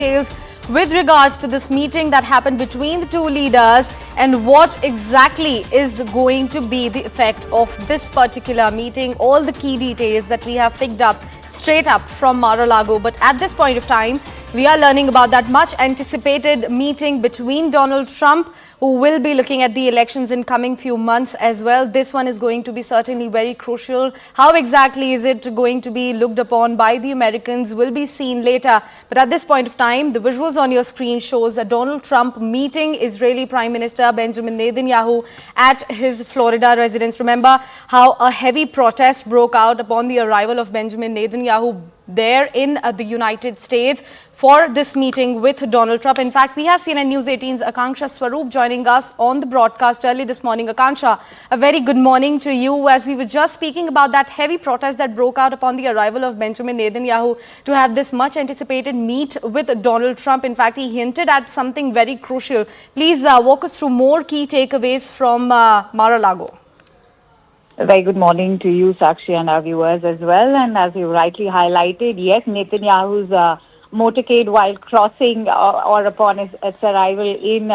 details with regards to this meeting that happened between the two leaders and what exactly is going to be the effect of this particular meeting. All the key details that we have picked up straight up from Mar-a-Lago. But at this point of time, we are learning about that much anticipated meeting between Donald Trump, who will be looking at the elections in coming few months as well. This one is going to be certainly very crucial. How exactly is it going to be looked upon by the Americans will be seen later. But at this point of time, the visuals on your screen shows that Donald Trump meeting Israeli Prime Minister Benjamin Netanyahu at his Florida residence. Remember how a heavy protest broke out upon the arrival of Benjamin Netanyahu there in the United States for this meeting with Donald Trump. In fact, we have CNN News 18's Akanksha Swaroop joining us on the broadcast early this morning. Akanksha, a very good morning to you. As we were just speaking about that heavy protest that broke out upon the arrival of Benjamin Netanyahu to have this much anticipated meet with Donald Trump. In fact, he hinted at something very crucial. Please walk us through more key takeaways from Mar-a-Lago. A very good morning to you, Sakshi, and our viewers as well. And as you rightly highlighted, yes, Netanyahu's motorcade while crossing or upon its arrival in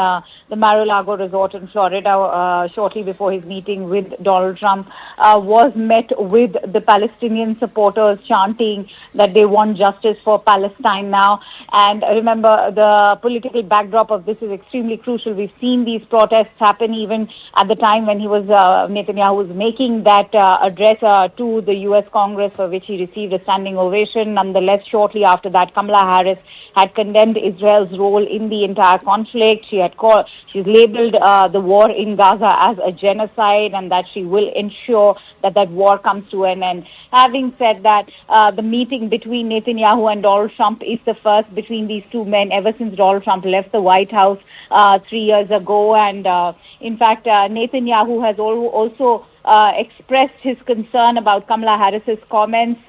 the Mar-a-Lago resort in Florida shortly before his meeting with Donald Trump was met with the Palestinian supporters chanting that they want justice for Palestine now. And remember, the political backdrop of this is extremely crucial. We've seen these protests happen even at the time when Netanyahu was making that address to the U.S. Congress, for which he received a standing ovation. Nonetheless, shortly after that, Kamala Harris had condemned Israel's role in the entire conflict. She's labeled the war in Gaza as a genocide, and that she will ensure that war comes to an end. Having said that, the meeting between Netanyahu and Donald Trump is the first between these two men ever since Donald Trump left the White House 3 years ago. And in fact, Netanyahu has also expressed his concern about Kamala Harris's comments,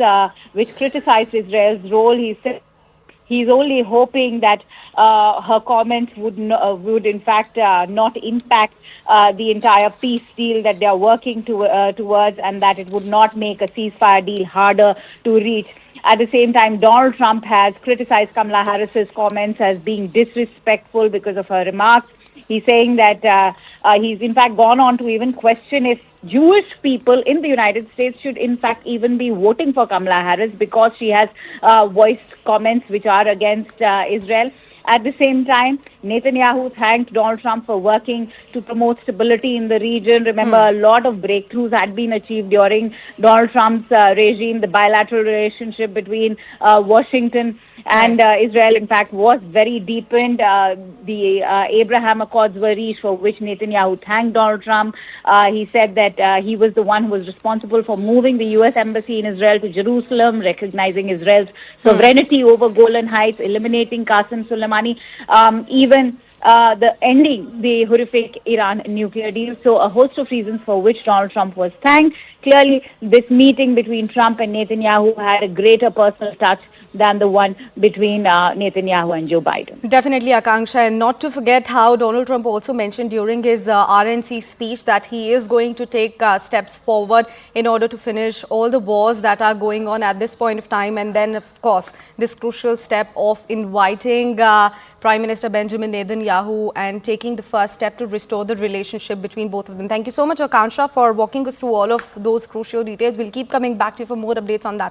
which criticized Israel's role. He said he's only hoping that her comments would in fact not impact the entire peace deal that they are working towards, and that it would not make a ceasefire deal harder to reach. At the same time, Donald Trump has criticized Kamala Harris's comments as being disrespectful because of her remarks. He's saying that he's in fact gone on to even question if Jewish people in the United States should in fact even be voting for Kamala Harris because she has voiced comments which are against Israel. At the same time, Netanyahu thanked Donald Trump for working to promote stability in the region. Remember, a lot of breakthroughs had been achieved during Donald Trump's regime. The bilateral relationship between Washington and Israel, in fact, was very deepened. The Abraham Accords were reached, for which Netanyahu thanked Donald Trump. He said that he was the one who was responsible for moving the U.S. Embassy in Israel to Jerusalem, recognizing Israel's sovereignty over Golan Heights, eliminating Qasem Soleimani, even the ending the horrific Iran nuclear deal. So a host of reasons for which Donald Trump was thanked. Clearly, this meeting between Trump and Netanyahu had a greater personal touch than the one between Netanyahu and Joe Biden. Definitely, Akanksha. And not to forget how Donald Trump also mentioned during his RNC speech that he is going to take steps forward in order to finish all the wars that are going on at this point of time. And then, of course, this crucial step of inviting Prime Minister Benjamin Netanyahu and taking the first step to restore the relationship between both of them. Thank you so much, Akanksha, for walking us through all of those crucial details. We'll keep coming back to you for more updates on that.